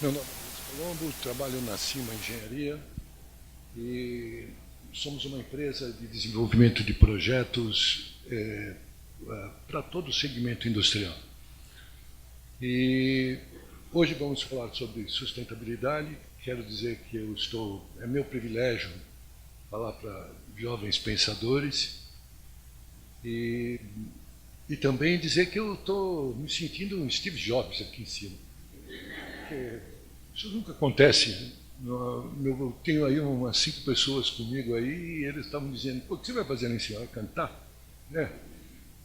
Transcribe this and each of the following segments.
Meu nome é Luiz Colombo, trabalho na Cima Engenharia e somos uma empresa de desenvolvimento de projetos para todo o segmento industrial. E hoje vamos falar sobre sustentabilidade. Quero dizer que é meu privilégio falar para jovens pensadores e, e também dizer que eu estou me sentindo um Steve Jobs aqui em cima. Porque isso nunca acontece. Eu tenho aí umas 5 pessoas comigo aí e eles estavam dizendo: o que você vai fazer lá em cima? Vai cantar? Né?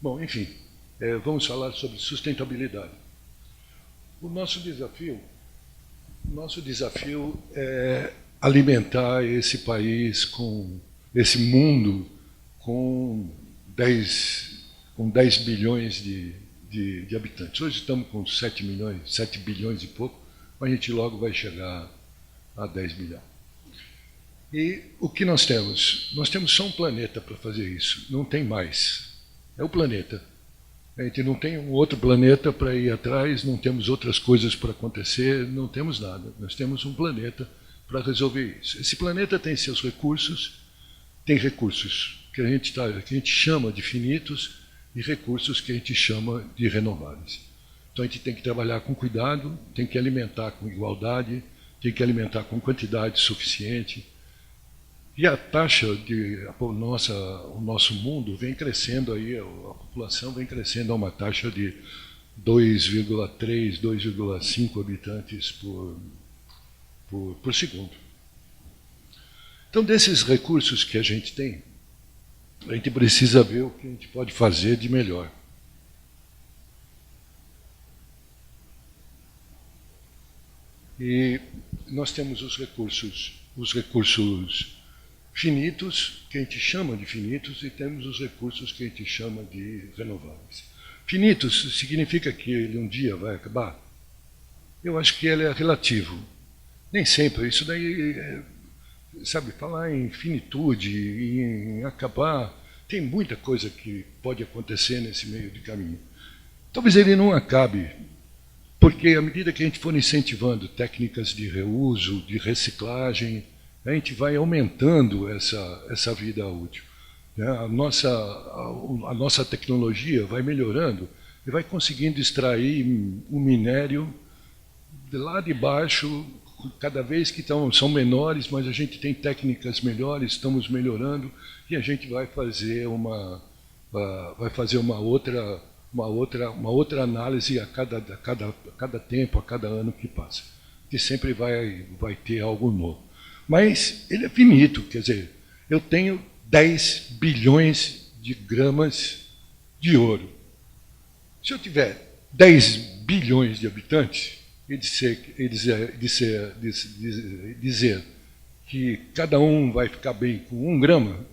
Bom, enfim, vamos falar sobre sustentabilidade. O nosso desafio é alimentar esse país, esse mundo, com 10 bilhões de habitantes. Hoje estamos com 7 milhões, 7 bilhões e pouco, mas a gente logo vai chegar a 10 bilhões. E o que nós temos? Nós temos só um planeta para fazer isso, não tem mais. É o planeta. A gente não tem um outro planeta para ir atrás, não temos outras coisas para acontecer, não temos nada. Nós temos um planeta para resolver isso. Esse planeta tem seus recursos, tem recursos que a gente chama de finitos e recursos que a gente chama de renováveis. Então a gente tem que trabalhar com cuidado, tem que alimentar com igualdade, tem que alimentar com quantidade suficiente. E a taxa o nosso mundo vem crescendo aí, a população vem crescendo a uma taxa de 2,3, 2,5 habitantes por segundo. Então, desses recursos que a gente tem, a gente precisa ver o que a gente pode fazer de melhor. E nós temos os recursos finitos, que a gente chama de finitos, e temos os recursos que a gente chama de renováveis. Finitos significa que ele um dia vai acabar? Eu acho que ele é relativo. Nem sempre. Isso daí, sabe, falar em finitude, em acabar, tem muita coisa que pode acontecer nesse meio de caminho. Talvez ele não acabe, porque à medida que a gente for incentivando técnicas de reuso, de reciclagem, a gente vai aumentando essa vida útil. A nossa tecnologia vai melhorando e vai conseguindo extrair o minério de lá de baixo, cada vez que são menores, mas a gente tem técnicas melhores, estamos melhorando e a gente vai fazer uma outra análise a cada tempo, a cada ano que passa, que sempre vai ter algo novo. Mas ele é finito, quer dizer, eu tenho 10 bilhões de gramas de ouro. Se eu tiver 10 bilhões de habitantes e dizer que cada um vai ficar bem com 1 grama,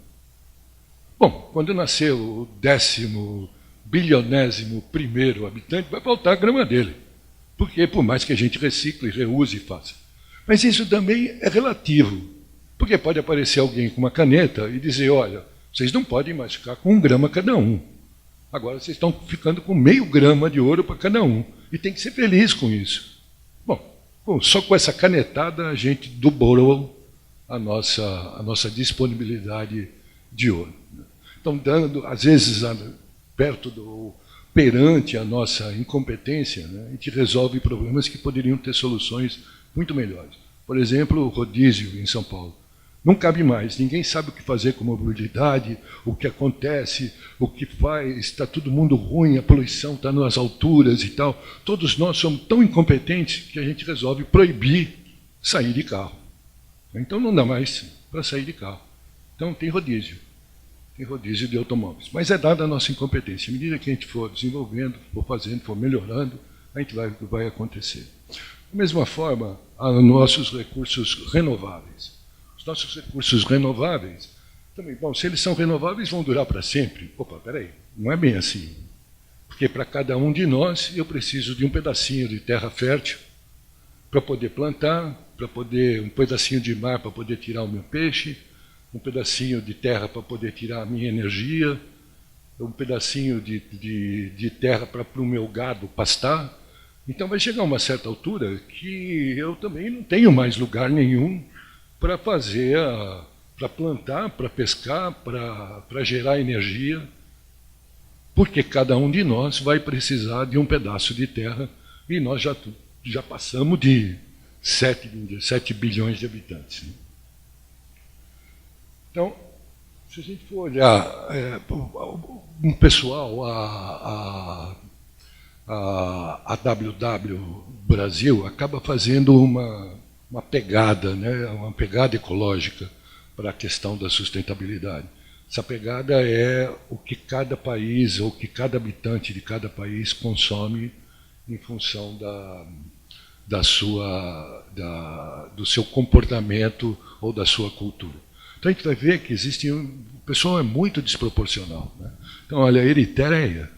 bom, quando nascer o 10º bilionésimo primeiro habitante, vai faltar a grama dele. Porque por mais que a gente recicle, reuse e faça. Mas isso também é relativo, porque pode aparecer alguém com uma caneta e dizer: olha, vocês não podem mais ficar com 1 grama cada um. Agora vocês estão ficando com meio grama de ouro para cada um. E tem que ser feliz com isso. Bom, só com essa canetada a gente dobrou a nossa disponibilidade de ouro. Então, às vezes, perante a nossa incompetência, né, a gente resolve problemas que poderiam ter soluções muito melhores. Por exemplo, o rodízio em São Paulo. Não cabe mais, ninguém sabe o que fazer com mobilidade, o que acontece, o que faz, está todo mundo ruim, a poluição está nas alturas e tal. Todos nós somos tão incompetentes que a gente resolve proibir sair de carro. Então não dá mais para sair de carro. Então tem rodízio de automóveis. Mas é dada a nossa incompetência. À medida que a gente for desenvolvendo, for fazendo, for melhorando, a gente vai acontecer. Da mesma forma, há nossos recursos renováveis. Os nossos recursos renováveis, também, bom, se eles são renováveis, vão durar para sempre. Opa, peraí, não é bem assim. Porque para cada um de nós, eu preciso de um pedacinho de terra fértil para poder plantar, um pedacinho de mar para poder tirar o meu peixe, um pedacinho de terra para poder tirar a minha energia, um pedacinho de terra para o meu gado pastar, Então vai chegar uma certa altura que eu também não tenho mais lugar nenhum para fazer, para plantar, para pescar, para gerar energia, porque cada um de nós vai precisar de um pedaço de terra e nós já passamos de 7 bilhões de habitantes. Então, se a gente for olhar um pessoal, a WW Brasil acaba fazendo uma pegada, né, uma pegada ecológica para a questão da sustentabilidade. Essa pegada é o que cada país, ou que cada habitante de cada país consome em função do seu comportamento ou da sua cultura. Então a gente vai ver que existe o pessoal é muito desproporcional, né? Então, olha, a Eritreia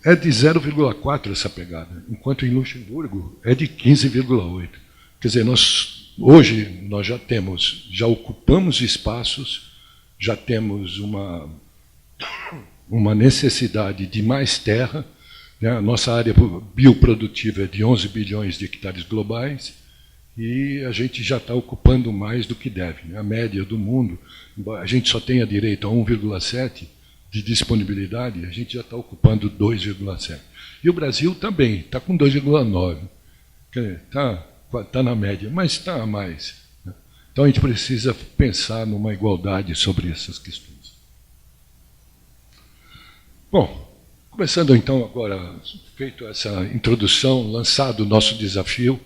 é de 0,4 essa pegada, enquanto em Luxemburgo é de 15,8. Quer dizer, hoje nós já ocupamos espaços, já temos uma necessidade de mais terra, né? A nossa área bioprodutiva é de 11 bilhões de hectares globais, e a gente já está ocupando mais do que deve, né? A média do mundo, a gente só tem direito a 1,7 de disponibilidade, a gente já está ocupando 2,7. E o Brasil também está com 2,9. Está na média, mas está a mais, né? Então a gente precisa pensar numa igualdade sobre essas questões. Bom, começando então agora, feito essa introdução, lançado o nosso desafio,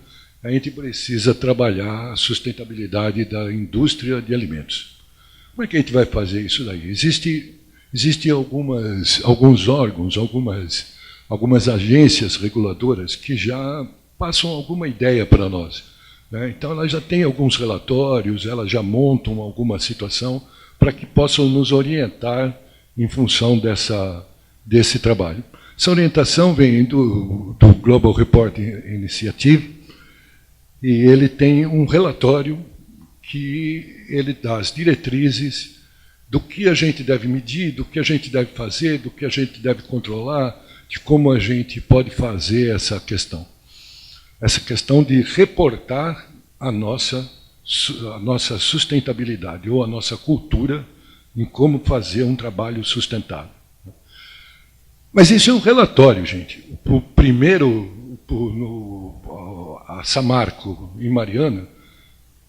a gente precisa trabalhar a sustentabilidade da indústria de alimentos. Como é que a gente vai fazer isso daí? Existem alguns órgãos, algumas agências reguladoras que já passam alguma ideia para nós, né? Então, elas já têm alguns relatórios, elas já montam alguma situação para que possam nos orientar em função desse trabalho. Essa orientação vem do Global Reporting Initiative, e ele tem um relatório que ele dá as diretrizes do que a gente deve medir, do que a gente deve fazer, do que a gente deve controlar, de como a gente pode fazer essa questão. Essa questão de reportar a nossa sustentabilidade, ou a nossa cultura, em como fazer um trabalho sustentável. Mas isso é um relatório, gente. O primeiro, a Samarco, em Mariana,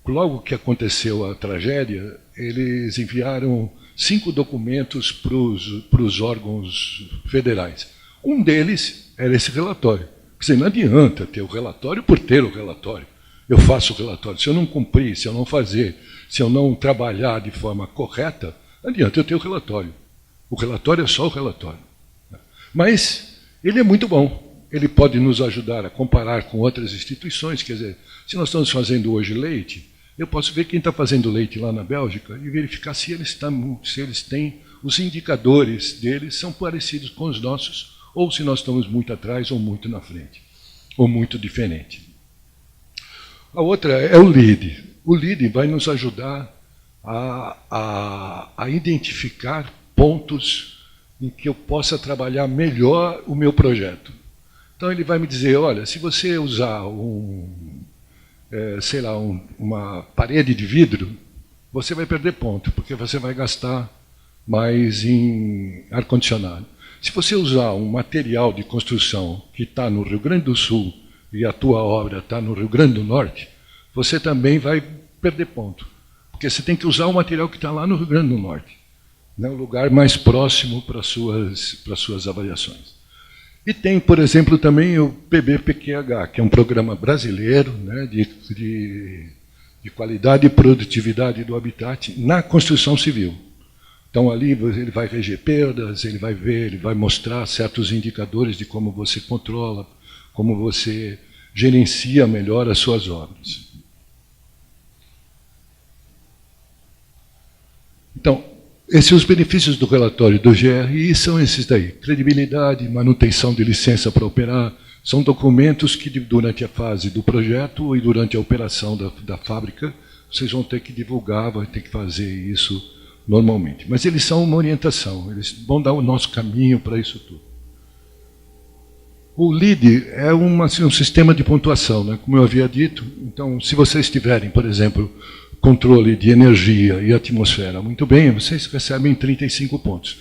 logo que aconteceu a tragédia, eles enviaram 5 documentos para os órgãos federais. Um deles era esse relatório. Quer dizer, não adianta ter o relatório por ter o relatório. Eu faço o relatório. Se eu não cumprir, se eu não fazer, se eu não trabalhar de forma correta, não adianta eu ter o relatório. O relatório é só o relatório. Mas ele é muito bom. Ele pode nos ajudar a comparar com outras instituições. Quer dizer, se nós estamos fazendo hoje leite, eu posso ver quem está fazendo leite lá na Bélgica e verificar se eles têm, os indicadores deles são parecidos com os nossos, ou se nós estamos muito atrás ou muito na frente, ou muito diferente. A outra é o LEED. O LEED vai nos ajudar a identificar pontos em que eu possa trabalhar melhor o meu projeto. Então ele vai me dizer, olha, se você usar uma parede de vidro, você vai perder ponto, porque você vai gastar mais em ar-condicionado. Se você usar um material de construção que está no Rio Grande do Sul e a tua obra está no Rio Grande do Norte, você também vai perder ponto, porque você tem que usar o material que está lá no Rio Grande do Norte, né, o lugar mais próximo para as suas avaliações. E tem, por exemplo, também o PBPQH, que é um programa brasileiro, né, de qualidade e produtividade do habitat na construção civil. Então, ali ele vai reger perdas, ele vai mostrar certos indicadores de como você controla, como você gerencia melhor as suas obras. Então, os benefícios do relatório do GRI são esses daí. Credibilidade, manutenção de licença para operar, são documentos que durante a fase do projeto e durante a operação da fábrica, vocês vão ter que divulgar, vão ter que fazer isso normalmente. Mas eles são uma orientação, eles vão dar o nosso caminho para isso tudo. O LEED é um sistema de pontuação, né? Como eu havia dito. Então, se vocês tiverem, por exemplo, controle de energia e atmosfera muito bem, vocês recebem 35 pontos.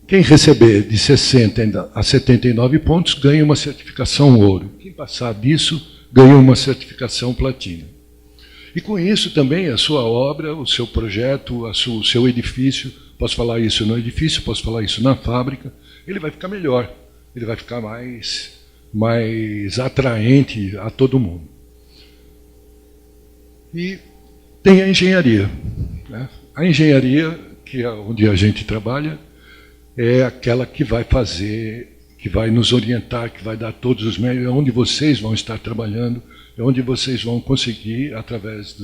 Quem receber de 60 a 79 pontos ganha uma certificação ouro. Quem passar disso ganha uma certificação platina. E com isso também a sua obra, o seu projeto, o seu edifício, posso falar isso no edifício, posso falar isso na fábrica, ele vai ficar melhor, ele vai ficar mais atraente a todo mundo. E tem a engenharia, né? A engenharia, que é onde a gente trabalha, é aquela que vai fazer, que vai nos orientar, que vai dar todos os meios, é onde vocês vão estar trabalhando, é onde vocês vão conseguir, através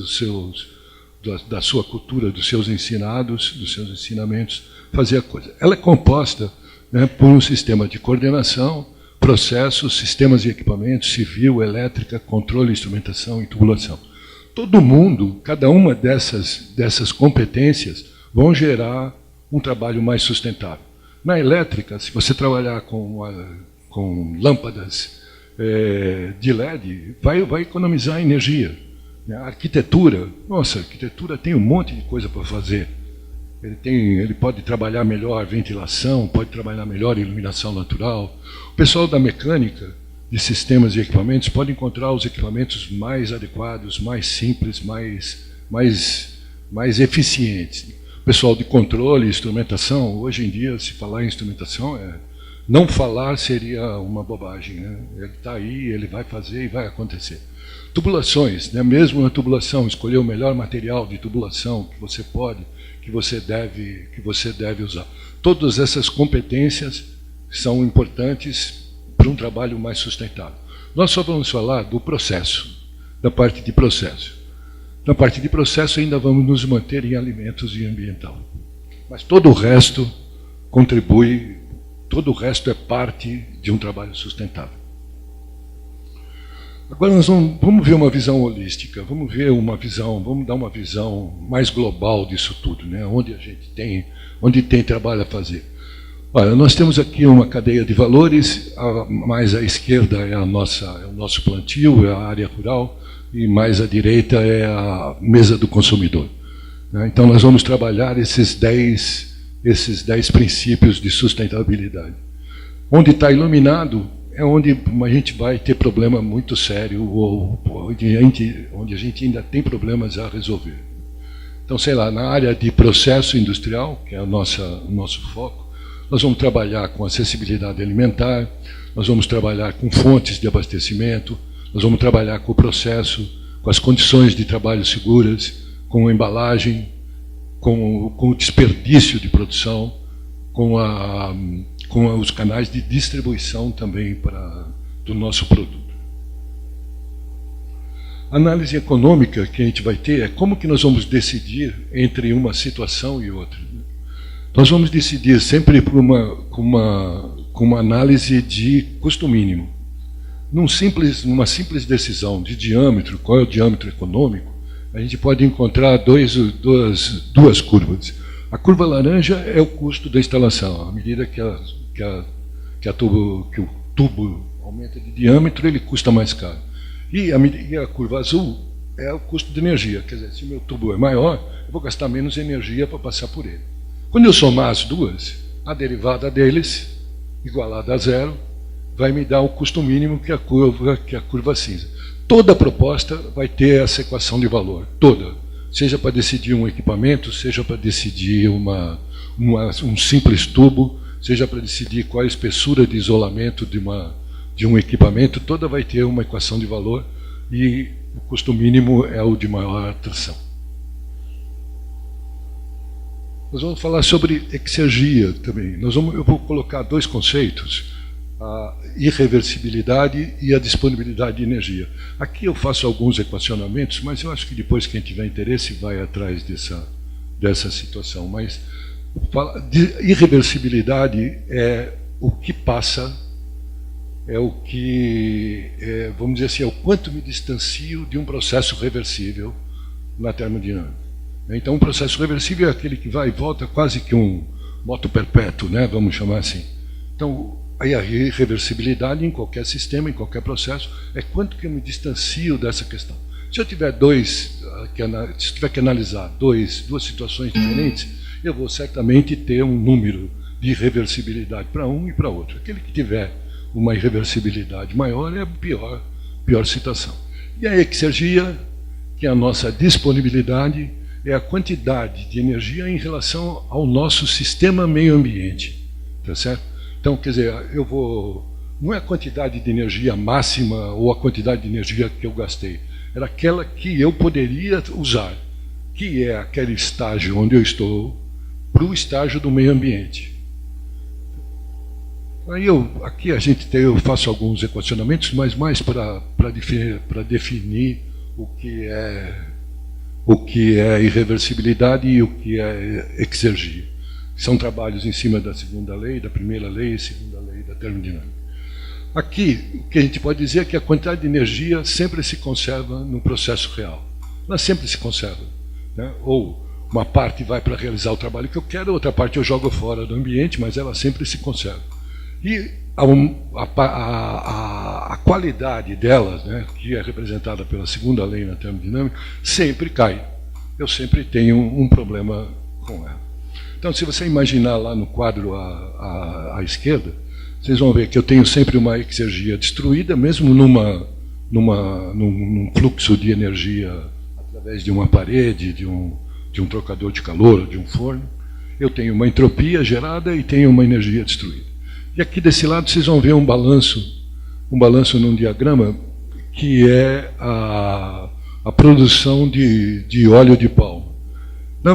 da sua cultura, dos seus ensinados, dos seus ensinamentos, fazer a coisa. Ela é composta, né, por um sistema de coordenação, processos, sistemas e equipamentos, civil, elétrica, controle, instrumentação e tubulação. Todo mundo, cada uma dessas competências, vão gerar um trabalho mais sustentável. Na elétrica, se você trabalhar com lâmpadas de LED, vai economizar energia. A arquitetura, nossa, a arquitetura tem um monte de coisa para fazer. Ele pode trabalhar melhor ventilação, pode trabalhar melhor iluminação natural. O pessoal da mecânica, de sistemas e equipamentos, pode encontrar os equipamentos mais adequados, mais simples, mais eficientes. O pessoal de controle e instrumentação, hoje em dia, se falar em instrumentação, não falar seria uma bobagem, né? Ele está aí, ele vai fazer e vai acontecer. Tubulações, né? Mesmo na tubulação, escolher o melhor material de tubulação que você pode, que você deve usar. Todas essas competências são importantes para um trabalho mais sustentável. Nós só vamos falar do processo, da parte de processo. Na parte de processo ainda vamos nos manter em alimentos e ambiental. Mas todo o resto contribui, todo o resto é parte de um trabalho sustentável. Agora nós vamos ver uma visão holística, vamos dar uma visão mais global disso tudo, né? Onde tem trabalho a fazer. Olha, nós temos aqui uma cadeia de valores, mais à esquerda é o nosso plantio, é a área rural, e mais à direita é a mesa do consumidor. Então nós vamos trabalhar esses 10 princípios de sustentabilidade. Onde está iluminado é onde a gente vai ter problema muito sério, ou onde a gente ainda tem problemas a resolver. Então, sei lá, na área de processo industrial, que é o nosso foco, nós vamos trabalhar com acessibilidade alimentar, nós vamos trabalhar com fontes de abastecimento, nós vamos trabalhar com o processo, com as condições de trabalho seguras, com a embalagem, com o desperdício de produção, com os canais de distribuição também do nosso produto. A análise econômica que a gente vai ter é como que nós vamos decidir entre uma situação e outra. Nós vamos decidir sempre com uma análise de custo mínimo. Numa simples decisão de diâmetro, qual é o diâmetro econômico, a gente pode encontrar duas curvas. A curva laranja é o custo da instalação. À medida que o tubo aumenta de diâmetro, ele custa mais caro. E a curva azul é o custo de energia. Quer dizer, se o meu tubo é maior, eu vou gastar menos energia para passar por ele. Quando eu somar as duas, a derivada deles, igualada a zero, vai me dar o custo mínimo, que é a curva cinza. Toda proposta vai ter essa equação de valor, toda. Seja para decidir um equipamento, seja para decidir um simples tubo, seja para decidir qual a espessura de isolamento de um equipamento, toda vai ter uma equação de valor e o custo mínimo é o de maior atração. Nós vamos falar sobre exergia também. Eu vou colocar dois conceitos, a irreversibilidade e a disponibilidade de energia. Aqui eu faço alguns equacionamentos, mas eu acho que depois quem tiver interesse vai atrás dessa situação. Mas irreversibilidade é o que passa, vamos dizer assim, é o quanto me distancio de um processo reversível na termodinâmica. Então, um processo reversível é aquele que vai e volta, quase que um moto perpétuo, né? Vamos chamar assim. Então, Aí a irreversibilidade em qualquer sistema, em qualquer processo, é quanto que eu me distancio dessa questão. Se eu tiver se tiver que analisar duas situações diferentes, eu vou certamente ter um número de irreversibilidade para um e para outro. Aquele que tiver uma irreversibilidade maior é a pior situação. E a exergia, que é a nossa disponibilidade, é a quantidade de energia em relação ao nosso sistema meio ambiente. Tá certo? Então, quer dizer, não é a quantidade de energia máxima ou a quantidade de energia que eu gastei, era aquela que eu poderia usar, que é aquele estágio onde eu estou, para o estágio do meio ambiente. Aí aqui eu faço alguns equacionamentos, mas mais para definir o que é irreversibilidade e o que é exergia. São trabalhos em cima da segunda lei, da primeira lei e segunda lei da termodinâmica. Aqui, o que a gente pode dizer é que a quantidade de energia sempre se conserva no processo real. Ela sempre se conserva. Né? Ou uma parte vai para realizar o trabalho que eu quero, outra parte eu jogo fora do ambiente, mas ela sempre se conserva. E a qualidade delas, né, que é representada pela segunda lei na termodinâmica, sempre cai. Eu sempre tenho um problema com ela. Então, se você imaginar lá no quadro à esquerda, vocês vão ver que eu tenho sempre uma exergia destruída, mesmo num fluxo de energia através de uma parede, de um trocador de calor, de um forno. Eu tenho uma entropia gerada e tenho uma energia destruída. E aqui desse lado vocês vão ver um balanço num diagrama, que é a produção de óleo de palma.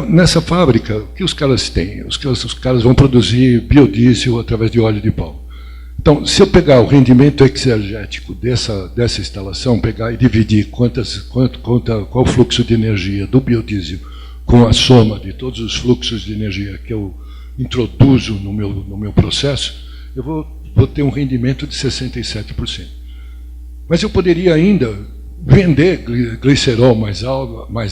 Nessa fábrica, o que os caras têm? Os caras vão produzir biodiesel através de óleo de palma. Então, se eu pegar o rendimento exergético dessa instalação, pegar e dividir qual o fluxo de energia do biodiesel com a soma de todos os fluxos de energia que eu introduzo no meu processo, eu vou ter um rendimento de 67%. Mas eu poderia ainda vender glicerol mais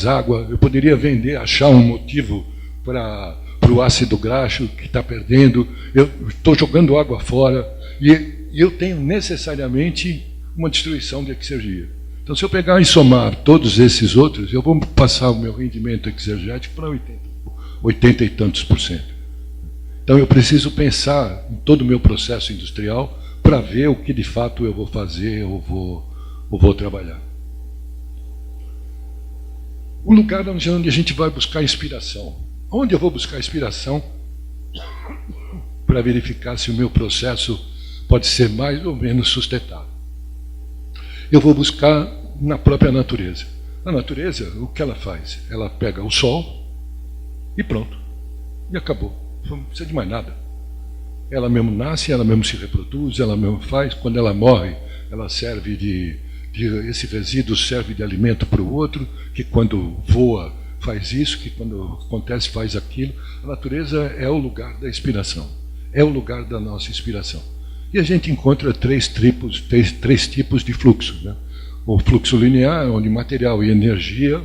água, eu poderia achar um motivo para o ácido graxo que está perdendo, eu estou jogando água fora, e eu tenho necessariamente uma destruição de exergia. Então, se eu pegar e somar todos esses outros, eu vou passar o meu rendimento exergético para 80 e tantos %. Então, eu preciso pensar em todo o meu processo industrial para ver o que de fato eu vou fazer ou vou trabalhar. O lugar onde a gente vai buscar inspiração. Onde eu vou buscar inspiração para verificar se o meu processo pode ser mais ou menos sustentável? Eu vou buscar na própria natureza. A natureza, o que ela faz? Ela pega o sol e pronto. E acabou. Não precisa de mais nada. Ela mesmo nasce, ela mesmo se reproduz, ela mesmo faz. Quando ela morre, ela serve esse resíduo serve de alimento para o outro, que quando voa faz isso, que quando acontece faz aquilo. A natureza é o lugar da inspiração, é o lugar da nossa inspiração. E a gente encontra três tipos de fluxo. Né? O fluxo linear, onde material e energia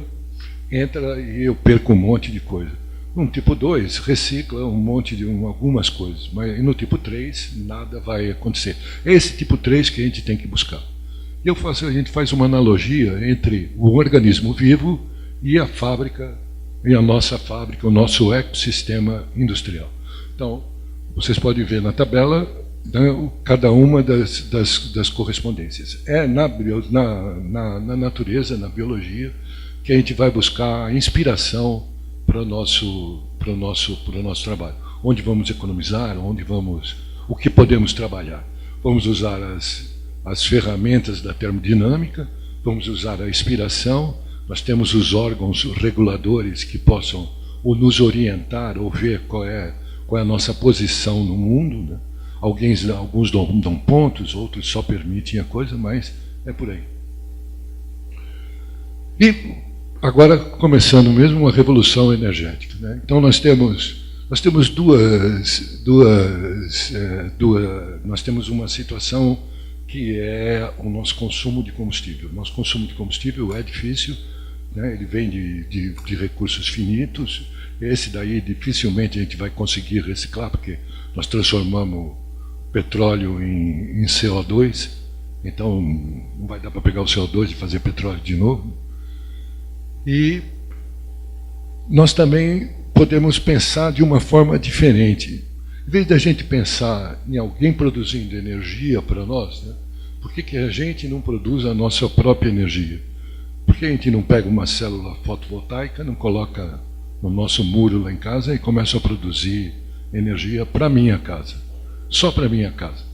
entra e eu perco um monte de coisa. No tipo 2, recicla um monte de algumas coisas, mas no tipo 3, nada vai acontecer. É esse tipo 3 que a gente tem que buscar. E a gente faz uma analogia entre o organismo vivo e a fábrica, e a nossa fábrica, o nosso ecossistema industrial. Então, vocês podem ver na tabela, né, cada uma das correspondências. É na natureza, na biologia, que a gente vai buscar a inspiração para o nosso trabalho. Onde vamos economizar, o que podemos trabalhar. Vamos usar as ferramentas da termodinâmica, vamos usar a inspiração, nós temos os órgãos reguladores que possam ou nos orientar ou ver qual é a nossa posição no mundo. Né? Alguns dão pontos, outros só permitem a coisa, mas é por aí. E agora, começando mesmo uma revolução energética. Né? Então, nós temos nós temos uma situação que é o nosso consumo de combustível. O nosso consumo de combustível é difícil, né? Ele vem de recursos finitos. Esse daí dificilmente a gente vai conseguir reciclar, porque nós transformamos petróleo em CO2, então não vai dar para pegar o CO2 e fazer petróleo de novo. E nós também podemos pensar de uma forma diferente. Em vez da gente pensar em alguém produzindo energia para nós, né, por que a gente não produz a nossa própria energia? Por que a gente não pega uma célula fotovoltaica, não coloca no nosso muro lá em casa e começa a produzir energia para a minha casa? Só para a minha casa.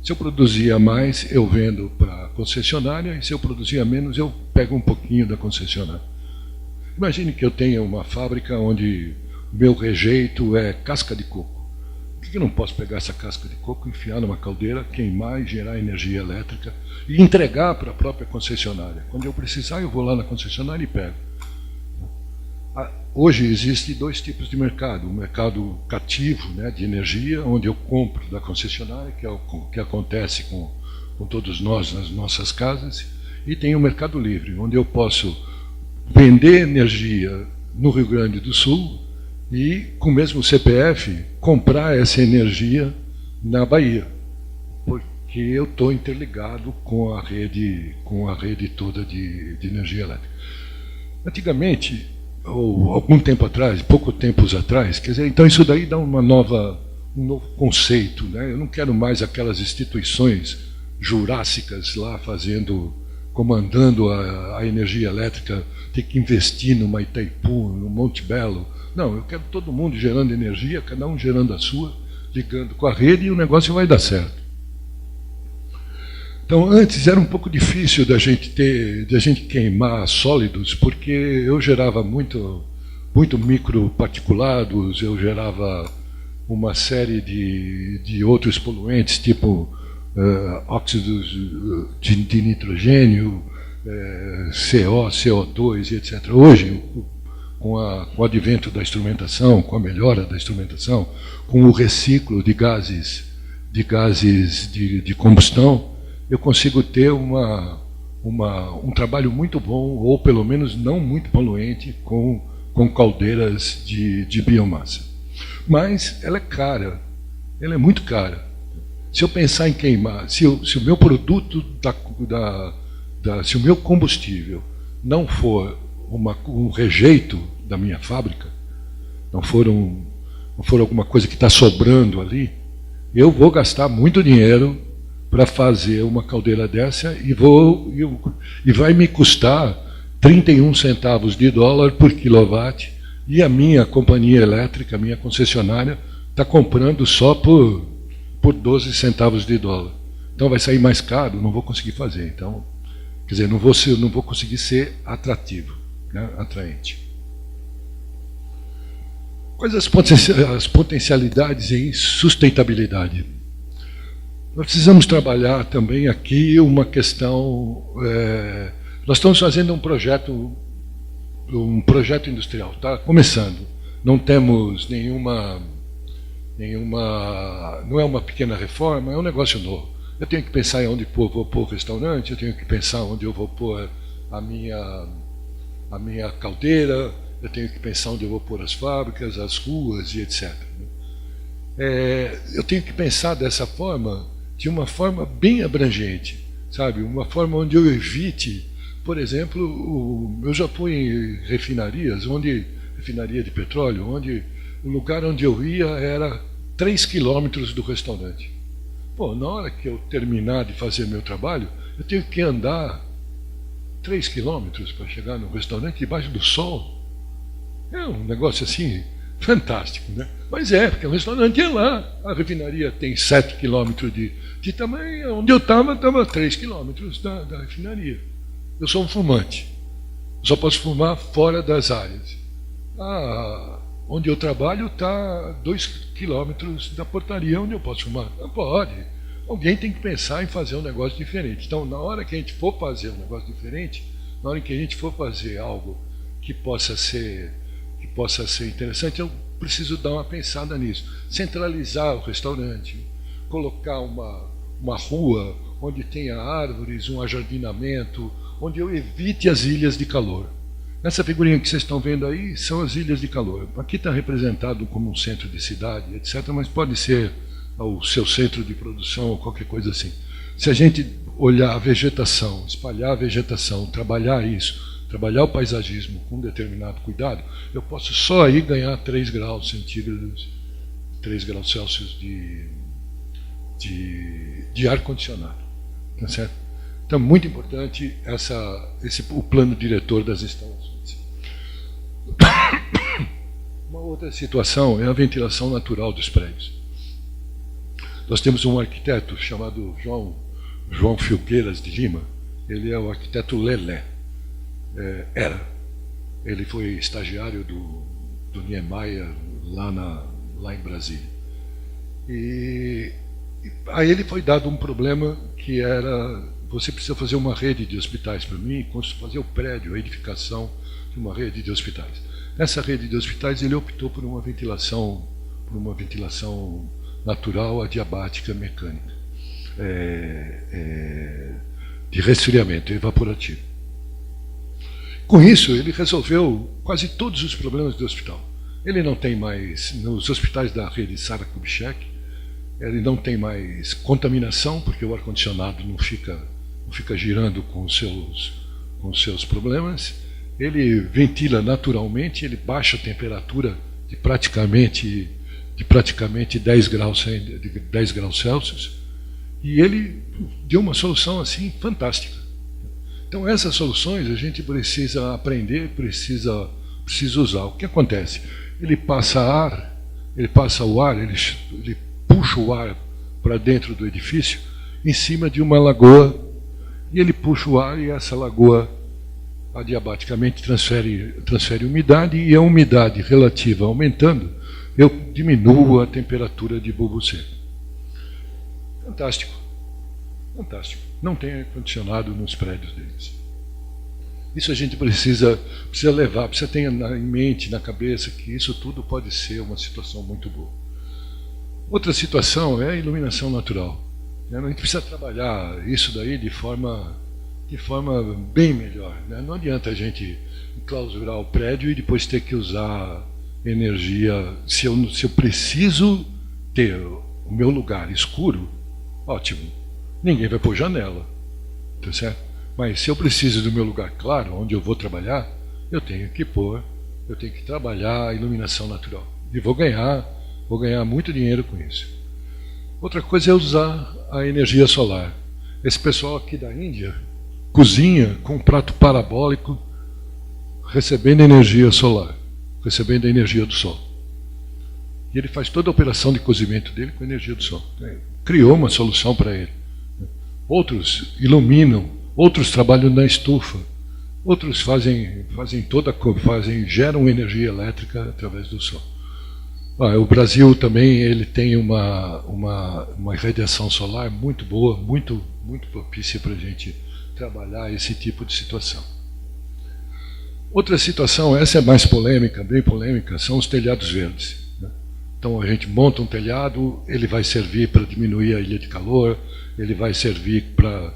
Se eu produzia mais, eu vendo para a concessionária, e se eu produzia menos, eu pego um pouquinho da concessionária. Imagine que eu tenha uma fábrica onde o meu rejeito é casca de coco. Por que eu não posso pegar essa casca de coco, enfiar numa caldeira, queimar e gerar energia elétrica e entregar para a própria concessionária? Quando eu precisar, eu vou lá na concessionária e pego. Hoje existem dois tipos de mercado. O mercado cativo, né, de energia, onde eu compro da concessionária, que é o que acontece com todos nós nas nossas casas, e tem o mercado livre, onde eu posso vender energia no Rio Grande do Sul e, com o mesmo CPF, comprar essa energia na Bahia, porque eu estou interligado com a rede toda de energia elétrica. Antigamente, ou algum tempo atrás, pouco tempos atrás, quer dizer, então isso daí dá um novo conceito, né? Eu não quero mais aquelas instituições jurássicas lá comandando a energia elétrica, ter que investir numa Itaipu, no Monte Belo. Não, eu quero todo mundo gerando energia, cada um gerando a sua, ligando com a rede, e o negócio vai dar certo. Então, antes era um pouco difícil da gente queimar sólidos, porque eu gerava muito microparticulados, eu gerava uma série de outros poluentes, tipo óxidos de nitrogênio, CO, CO2, etc. Hoje, com o advento da instrumentação, com a melhora da instrumentação, com o reciclo de gases de combustão, eu consigo ter um trabalho muito bom, ou pelo menos não muito poluente, com caldeiras de biomassa. Mas ela é cara, ela é muito cara. Se eu pensar em queimar, se o meu produto, se o meu combustível não for um rejeito da minha fábrica, não for alguma coisa que está sobrando ali, eu vou gastar muito dinheiro para fazer uma caldeira dessa e vai me custar 31 centavos de dólar por quilowatt, e a minha companhia elétrica, a minha concessionária, está comprando só por 12 centavos de dólar. Então vai sair mais caro, não vou conseguir fazer. Então, quer dizer, não vou conseguir ser atrativo, né, atraente. Quais as potencialidades em sustentabilidade? Nós precisamos trabalhar também aqui uma questão. Nós estamos fazendo um projeto industrial, está começando. Não temos nenhuma. Não é uma pequena reforma, é um negócio novo. Eu tenho que pensar em onde vou pôr o restaurante, eu tenho que pensar onde eu vou pôr a minha caldeira, eu tenho que pensar onde eu vou pôr as fábricas, as ruas e etc. Eu tenho que pensar dessa forma, de uma forma bem abrangente, sabe? Uma forma onde eu evite, por exemplo, eu já fui em refinarias, refinaria de petróleo, onde o lugar onde eu ia era 3 quilômetros do restaurante. Pô, na hora que eu terminar de fazer meu trabalho, eu tenho que andar 3 quilômetros para chegar no restaurante debaixo do sol. É um negócio assim fantástico, né? Mas porque o restaurante é lá. A refinaria tem 7 quilômetros de tamanho. Onde eu estava 3 quilômetros da refinaria. Eu sou um fumante. Eu só posso fumar fora das áreas. Onde eu trabalho está 2 quilômetros da portaria onde eu posso fumar. Não pode. Alguém tem que pensar em fazer um negócio diferente. Então, na hora que a gente for fazer um negócio diferente, na hora que a gente for fazer algo que possa ser interessante, eu preciso dar uma pensada nisso. Centralizar o restaurante, colocar uma rua onde tenha árvores, um ajardinamento, onde eu evite as ilhas de calor. Essa figurinha que vocês estão vendo aí são as ilhas de calor. Aqui está representado como um centro de cidade, etc., mas pode ser ao seu centro de produção ou qualquer coisa assim. Se a gente olhar a vegetação, espalhar a vegetação, trabalhar isso, trabalhar o paisagismo com determinado cuidado, eu posso só aí ganhar 3 graus centígrados, 3 graus Celsius de ar-condicionado. Tá certo? Então, muito importante o plano diretor das instalações. Uma outra situação é a ventilação natural dos prédios. Nós temos um arquiteto chamado João Filgueiras de Lima. Ele é o arquiteto Lelé. Ele foi estagiário do Niemeyer lá em Brasília. E a ele foi dado um problema que era: você precisa fazer uma rede de hospitais para mim, fazer o prédio, a edificação de uma rede de hospitais. Nessa rede de hospitais ele optou por uma ventilação natural adiabática mecânica, de resfriamento evaporativo. Com isso, ele resolveu quase todos os problemas do hospital. Ele não tem mais, nos hospitais da rede Sara Kubitschek, ele não tem mais contaminação, porque o ar-condicionado não fica girando com os seus problemas. Ele ventila naturalmente, ele baixa a temperatura de praticamente 10 graus Celsius, e ele deu uma solução assim fantástica. Então, essas soluções a gente precisa aprender, precisa usar. O que acontece? Ele passa o ar, ele puxa o ar para dentro do edifício em cima de uma lagoa, e ele puxa o ar e essa lagoa adiabaticamente transfere umidade, e a umidade relativa aumentando, eu diminuo a temperatura de bulbo seco. Fantástico. Fantástico. Não tem ar-condicionado nos prédios deles. Isso a gente precisa levar, precisa ter em mente, na cabeça, que isso tudo pode ser uma situação muito boa. Outra situação é a iluminação natural. A gente precisa trabalhar isso daí de forma bem melhor. Não adianta a gente clausurar o prédio e depois ter que usar energia. Se eu preciso ter o meu lugar escuro, ótimo, ninguém vai pôr janela, tá certo? Mas se eu preciso do meu lugar claro, onde eu vou trabalhar, eu tenho que trabalhar a iluminação natural. E vou ganhar muito dinheiro com isso. Outra coisa é usar a energia solar. Esse pessoal aqui da Índia cozinha com um prato parabólico, recebendo energia solar, recebendo a energia do sol. E ele faz toda a operação de cozimento dele com a energia do sol. Criou uma solução para ele. Outros iluminam, outros trabalham na estufa, outros geram energia elétrica através do sol. O Brasil também ele tem uma radiação solar muito boa, muito propícia para a gente trabalhar esse tipo de situação. Outra situação, essa é mais polêmica, bem polêmica, são os telhados verdes. Então a gente monta um telhado, ele vai servir para diminuir a ilha de calor, ele vai servir para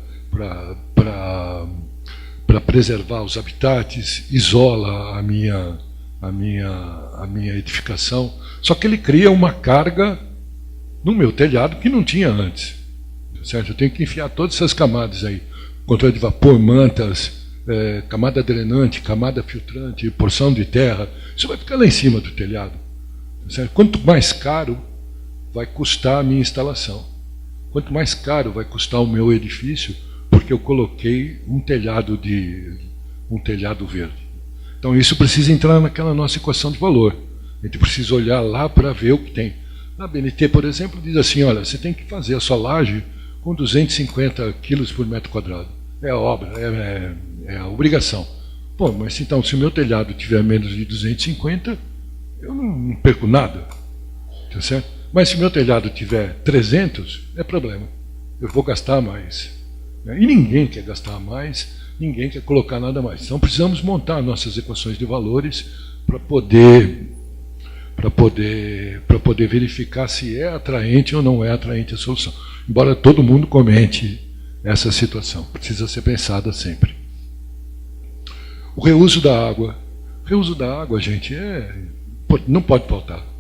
preservar os habitats, isola a minha edificação. Só que ele cria uma carga no meu telhado que não tinha antes. Certo? Eu tenho que enfiar todas essas camadas aí. Controle de vapor, mantas, camada drenante, camada filtrante, porção de terra. Isso vai ficar lá em cima do telhado. Certo? Quanto mais caro vai custar a minha instalação. Quanto mais caro vai custar o meu edifício, porque eu coloquei um telhado verde. Então isso precisa entrar naquela nossa equação de valor. A gente precisa olhar lá para ver o que tem. A BNT, por exemplo, diz assim: olha, você tem que fazer a sua laje com 250 quilos por metro quadrado. É a obra, é a obrigação. Pô, mas então, se o meu telhado tiver menos de 250, eu não perco nada. Tá certo? Mas se o meu telhado tiver 300, é problema. Eu vou gastar mais. E ninguém quer gastar mais, ninguém quer colocar nada mais. Então precisamos montar nossas equações de valores para poder verificar se é atraente ou não é atraente a solução. Embora todo mundo comente essa situação, precisa ser pensada sempre. O reuso da água. O reuso da água, gente, não pode faltar.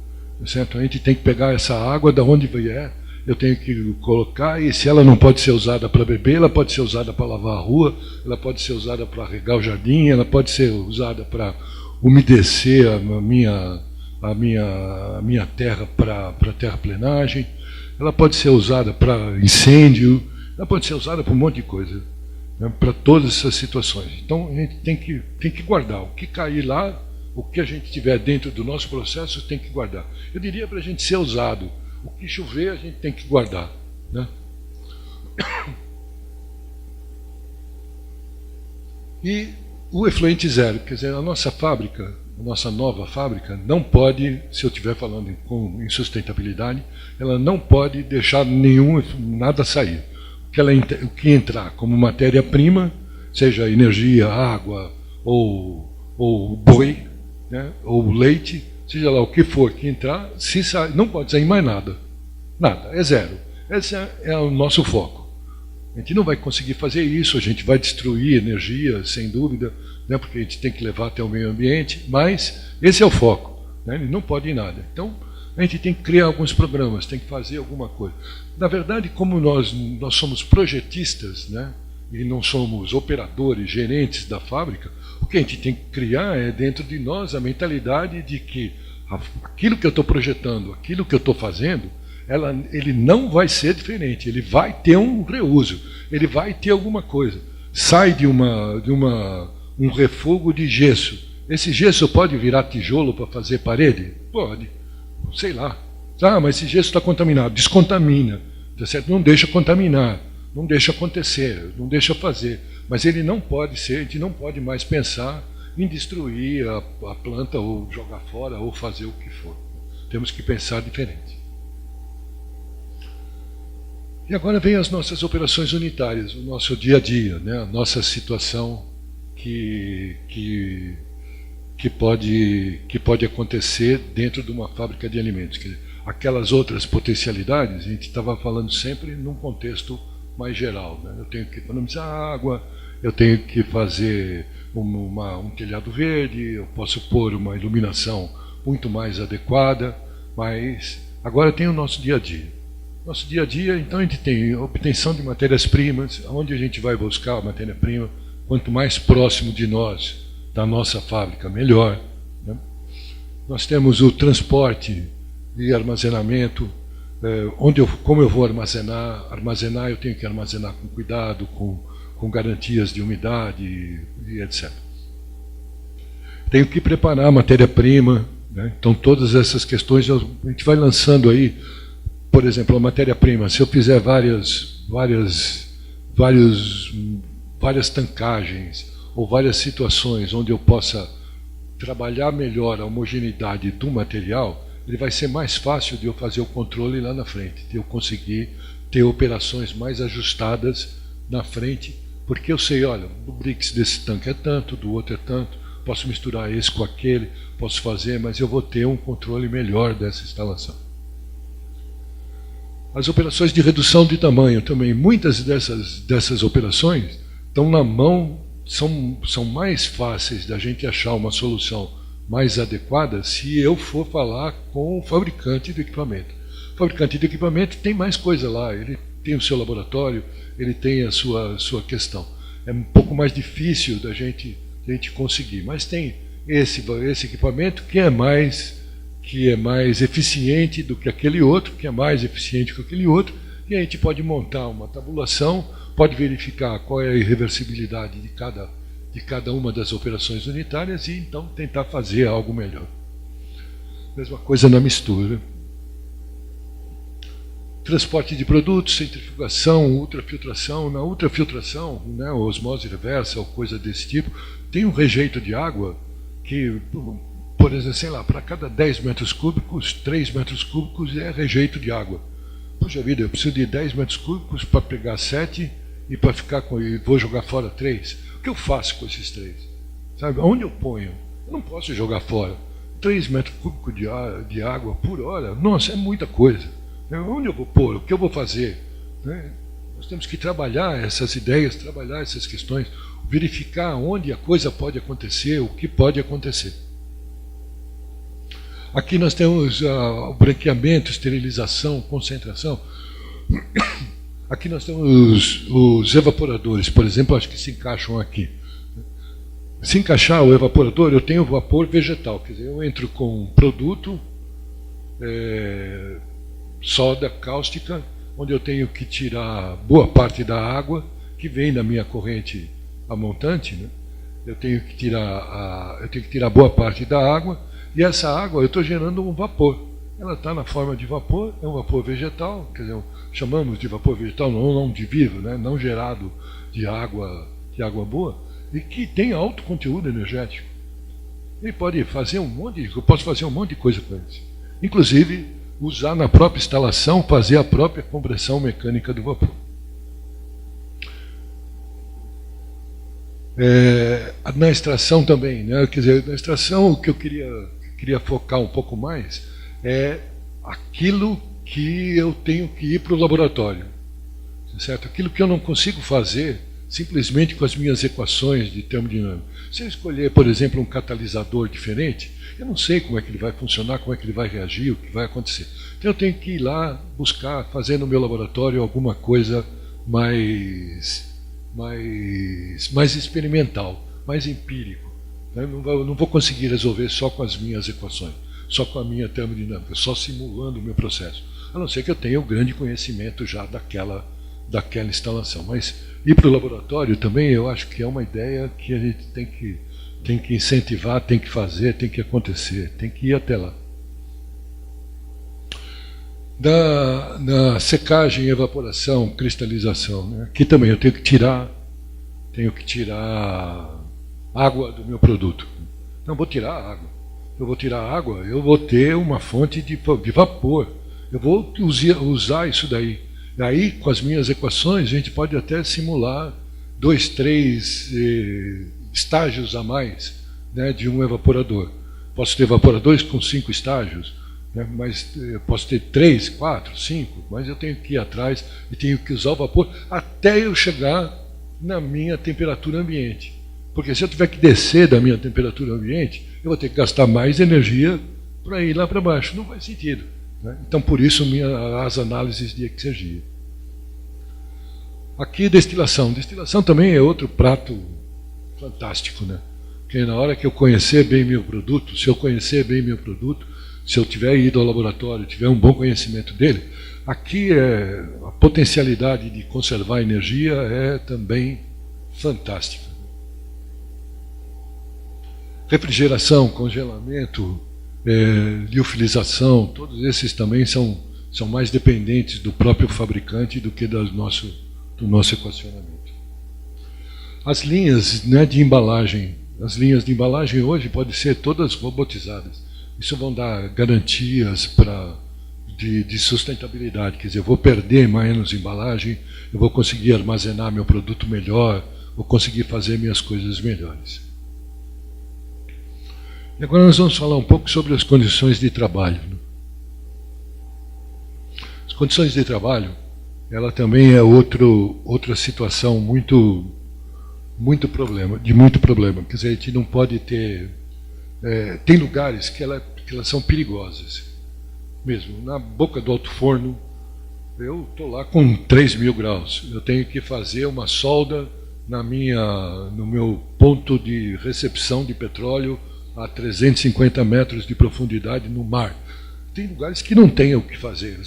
Certo? A gente tem que pegar essa água da onde vier eu tenho que colocar, e se ela não pode ser usada para beber, ela pode ser usada para lavar a rua, ela pode ser usada para regar o jardim, ela pode ser usada para umedecer a minha terra para terraplenagem, ela pode ser usada para incêndio, ela pode ser usada para um monte de coisa, né, para todas essas situações. Então a gente tem que guardar. O que cair lá, o que a gente tiver dentro do nosso processo, tem que guardar. Eu diria para a gente ser usado. O que chover, a gente tem que guardar, né? E o efluente zero, quer dizer, a nossa fábrica, a nossa nova fábrica, não pode, se eu estiver falando em sustentabilidade, ela não pode deixar nada sair. O que entrar como matéria-prima, seja energia, água ou boi, né, ou leite, seja lá o que for que entrar, não pode sair mais nada. Nada, é zero. Esse é o nosso foco. A gente não vai conseguir fazer isso, a gente vai destruir energia, sem dúvida, né, porque a gente tem que levar até o meio ambiente, mas esse é o foco, né, ele não pode ir nada. Então, a gente tem que criar alguns programas, tem que fazer alguma coisa. Na verdade, como nós somos projetistas, né, e não somos operadores, gerentes da fábrica, o que a gente tem que criar é dentro de nós a mentalidade de que aquilo que eu estou projetando, aquilo que eu estou fazendo, ele não vai ser diferente, ele vai ter um reuso, ele vai ter alguma coisa. Sai de um refugo de gesso. Esse gesso pode virar tijolo para fazer parede? Pode, sei lá. Ah, mas esse gesso está contaminado. Descontamina, tá certo? Não deixa contaminar, não deixa acontecer, não deixa fazer. Mas ele não pode ser, a gente não pode mais pensar em destruir a planta ou jogar fora ou fazer o que for. Temos que pensar diferente. E agora vem as nossas operações unitárias, o nosso dia a dia, né? A nossa situação que pode acontecer dentro de uma fábrica de alimentos. Quer dizer, aquelas outras potencialidades, a gente estava falando sempre num contexto mais geral, né? Eu tenho que economizar água, eu tenho que fazer um telhado verde, eu posso pôr uma iluminação muito mais adequada, mas agora tem o nosso dia a dia. Nosso dia a dia, então, a gente tem obtenção de matérias-primas, onde a gente vai buscar a matéria-prima, quanto mais próximo de nós, da nossa fábrica, melhor, né? Nós temos o transporte e armazenamento, como eu vou armazenar, eu tenho que armazenar com cuidado, com garantias de umidade e etc. Tenho que preparar a matéria-prima, né? Então todas essas questões a gente vai lançando aí. Por exemplo, a matéria-prima, se eu fizer várias tancagens ou várias situações onde eu possa trabalhar melhor a homogeneidade do material, ele vai ser mais fácil de eu fazer o controle lá na frente, de eu conseguir ter operações mais ajustadas na frente, porque eu sei, olha, o BRICS desse tanque é tanto, do outro é tanto, posso misturar esse com aquele, posso fazer, mas eu vou ter um controle melhor dessa instalação. As operações de redução de tamanho também, muitas dessas operações estão na mão, são mais fáceis da gente achar uma solução mais adequada se eu for falar com o fabricante do equipamento. O fabricante do equipamento tem mais coisa lá, ele tem o seu laboratório, ele tem a sua questão. É um pouco mais difícil da gente conseguir, mas tem esse equipamento que é mais eficiente do que aquele outro, que é mais eficiente que aquele outro, e a gente pode montar uma tabulação, pode verificar qual é a irreversibilidade de cada uma das operações unitárias e então tentar fazer algo melhor. Mesma coisa na mistura. Transporte de produtos, centrifugação, ultrafiltração. Na ultrafiltração, né, osmose reversa ou coisa desse tipo, tem um rejeito de água que, por exemplo, sei lá, para cada 10 metros cúbicos, 3 metros cúbicos é rejeito de água. Puxa vida, eu preciso de 10 metros cúbicos para pegar 7 e para ficar e vou jogar fora 3. O que eu faço com esses 3? Sabe? Onde eu ponho? Eu não posso jogar fora. 3 metros cúbicos de água por hora? Nossa, é muita coisa. Onde eu vou pôr? O que eu vou fazer? Né? Nós temos que trabalhar essas ideias, trabalhar essas questões, verificar onde a coisa pode acontecer, o que pode acontecer. Aqui nós temos o branqueamento, esterilização, concentração. Aqui nós temos os evaporadores, por exemplo, acho que se encaixam aqui. Se encaixar o evaporador, eu tenho vapor vegetal, quer dizer, eu entro com um produto, soda cáustica, onde eu tenho que tirar boa parte da água que vem da minha corrente a montante, né? Eu tenho que tirar boa parte da água, e essa água eu estou gerando um vapor. Ela está na forma de vapor, é um vapor vegetal, quer dizer, chamamos de vapor vegetal, não de vivo, né? Não gerado de água boa, e que tem alto conteúdo energético. Ele pode fazer eu posso fazer um monte de coisa com eles. Inclusive, usar na própria instalação, fazer a própria compressão mecânica do vapor. Na extração também, né? Quer dizer, na extração o que eu queria focar um pouco mais é aquilo que eu tenho que ir para o laboratório, certo? Aquilo que eu não consigo fazer simplesmente com as minhas equações de termodinâmica. Se eu escolher, por exemplo, um catalisador diferente, eu não sei como é que ele vai funcionar, como é que ele vai reagir, o que vai acontecer. Então eu tenho que ir lá buscar, fazer no meu laboratório alguma coisa mais experimental, mais empírico. Eu não vou conseguir resolver só com as minhas equações, só com a minha termodinâmica, só simulando o meu processo. A não ser que eu tenha o grande conhecimento já daquela instalação. Mas ir para o laboratório também eu acho que é uma ideia que a gente tem que incentivar, tem que fazer, tem que acontecer, tem que ir até lá. Na secagem, evaporação, cristalização, né? Aqui também eu tenho que tirar água do meu produto. Não vou tirar água. Eu vou tirar água, eu vou ter uma fonte de vapor. Eu vou usar isso daí. Aí, com as minhas equações, a gente pode até simular 2, 3 estágios a mais, né, de um evaporador. Posso ter evaporadores com 5 estágios, né, mas eu posso ter 3, 4, 5, mas eu tenho que ir atrás e tenho que usar o vapor até eu chegar na minha temperatura ambiente. Porque se eu tiver que descer da minha temperatura ambiente, eu vou ter que gastar mais energia para ir lá para baixo. Não faz sentido. Né? Então, por isso, as análises de exergia. Aqui, destilação. Destilação também é outro prato fantástico, né? Porque na hora que eu conhecer bem meu produto, se eu conhecer bem meu produto, se eu tiver ido ao laboratório, tiver um bom conhecimento dele, aqui a potencialidade de conservar energia é também fantástica. Refrigeração, congelamento, liofilização, todos esses também são mais dependentes do próprio fabricante do que do nosso equacionamento. As linhas, né, de embalagem, as linhas de embalagem hoje podem ser todas robotizadas. Isso vão dar garantias de sustentabilidade, quer dizer, eu vou perder menos embalagem, eu vou conseguir armazenar meu produto melhor, vou conseguir fazer minhas coisas melhores. E agora nós vamos falar um pouco sobre as condições de trabalho. As condições de trabalho, ela também é outra situação de muito problema. Quer dizer, a gente não pode ter... tem lugares que elas são perigosas. Mesmo, na boca do alto forno, eu estou lá com 3.000 graus. Eu tenho que fazer uma solda no meu ponto de recepção de petróleo a 350 metros de profundidade no mar. Tem lugares que não tem o que fazer,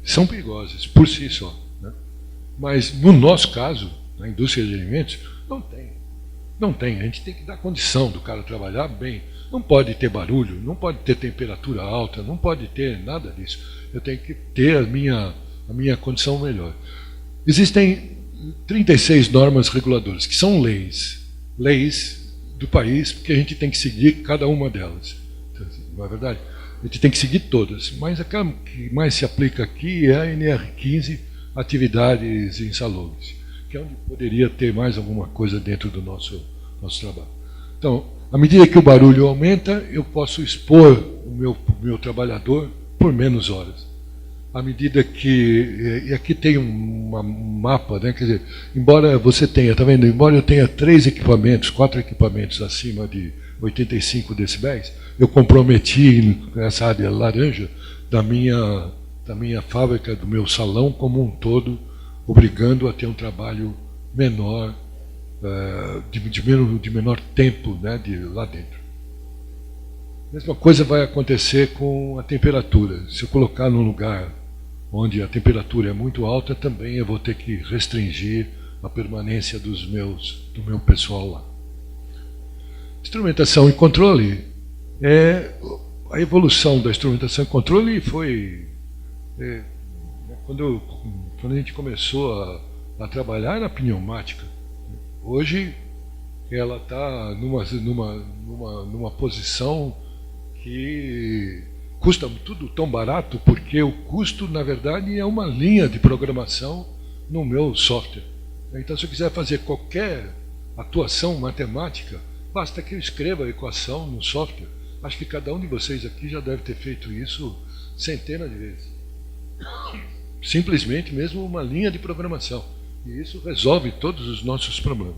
são perigosos por si só. Né? Mas no nosso caso, na indústria de alimentos, não tem. A gente tem que dar condição do cara trabalhar bem. Não pode ter barulho, não pode ter temperatura alta, não pode ter nada disso. Eu tenho que ter a minha condição melhor. Existem 36 normas reguladoras, que são leis do país, porque a gente tem que seguir cada uma delas. Não é verdade? A gente tem que seguir todas, mas a que mais se aplica aqui é a NR15, atividades insalubres, que é onde poderia ter mais alguma coisa dentro do nosso trabalho. Então, à medida que o barulho aumenta, eu posso expor o meu trabalhador por menos horas. À medida que... E aqui tem um mapa, né? Quer dizer, embora você tenha, está vendo? Embora eu tenha 4 equipamentos acima de 85 decibéis, eu comprometi nessa área laranja da da minha fábrica, do meu salão como um todo, obrigando a ter um trabalho menor, de menor tempo, né, lá dentro. A mesma coisa vai acontecer com a temperatura. Se eu colocar num lugar onde a temperatura é muito alta, também eu vou ter que restringir a permanência do meu pessoal lá. Instrumentação e controle. A evolução da instrumentação e controle foi... quando a gente começou a trabalhar na pneumática, hoje ela está numa posição que custa tudo tão barato, porque o custo, na verdade, é uma linha de programação no meu software. Então, se eu quiser fazer qualquer atuação matemática, basta que eu escreva a equação no software. Acho que cada um de vocês aqui já deve ter feito isso centenas de vezes. Simplesmente mesmo uma linha de programação. E isso resolve todos os nossos problemas.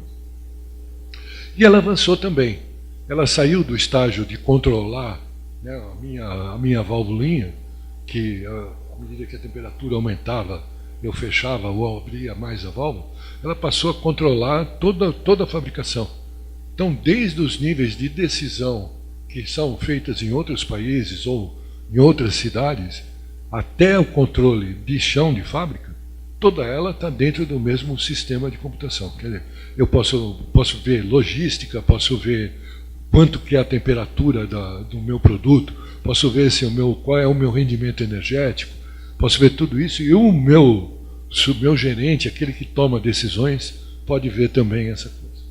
E ela avançou também. Ela saiu do estágio de controlar, né, a minha válvulinha, que à medida que a temperatura aumentava, eu fechava ou abria mais a válvula. Ela passou a controlar toda a fabricação. Então, desde os níveis de decisão que são feitas em outros países ou em outras cidades, até o controle de chão de fábrica, toda ela está dentro do mesmo sistema de computação. Quer dizer, eu posso ver logística, posso ver quanto que é a temperatura do meu produto, posso ver qual é o meu rendimento energético, posso ver tudo isso, e o meu gerente, aquele que toma decisões, pode ver também essa coisa.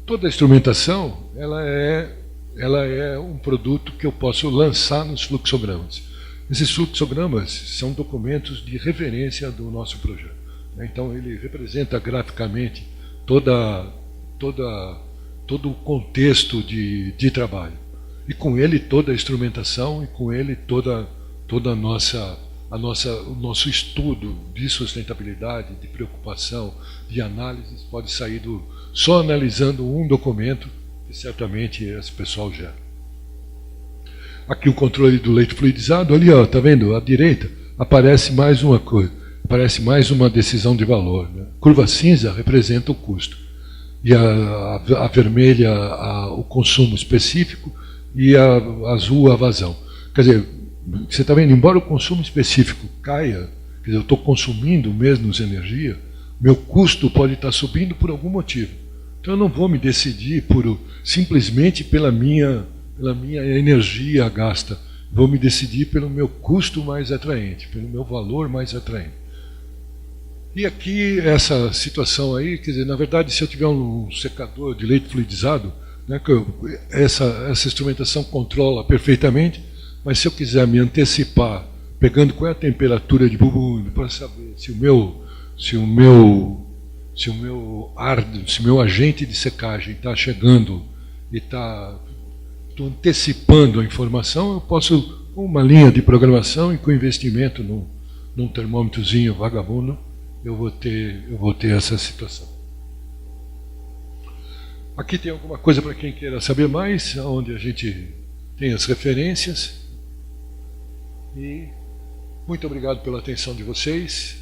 Toda a instrumentação, ela é um produto que eu posso lançar nos fluxogramas. Esses fluxogramas são documentos de referência do nosso projeto. Então, ele representa graficamente todo o contexto de trabalho. E com ele toda a instrumentação, e com ele todo o nosso estudo de sustentabilidade, de preocupação, de análise, pode sair só analisando um documento que certamente esse pessoal gera. Aqui o controle do leite fluidizado, ali, ó, tá vendo? À direita aparece mais uma coisa, aparece mais uma decisão de valor. Né? Curva cinza representa o custo. E a vermelha, o consumo específico, e a azul, a vazão. Quer dizer, você está vendo, embora o consumo específico caia, quer dizer, eu estou consumindo menos energia, meu custo pode estar subindo por algum motivo. Então eu não vou me decidir simplesmente pela minha energia gasta. Vou me decidir pelo meu custo mais atraente, pelo meu valor mais atraente. E aqui, essa situação aí, quer dizer, na verdade, se eu tiver um secador de leite fluidizado, né, essa instrumentação controla perfeitamente, mas se eu quiser me antecipar, pegando qual é a temperatura de bumbum, para saber se o meu agente de secagem está chegando e estou antecipando a informação, eu posso, com uma linha de programação e com investimento num termômetrozinho vagabundo, eu vou ter essa situação. Aqui tem alguma coisa para quem queira saber mais, onde a gente tem as referências. E muito obrigado pela atenção de vocês.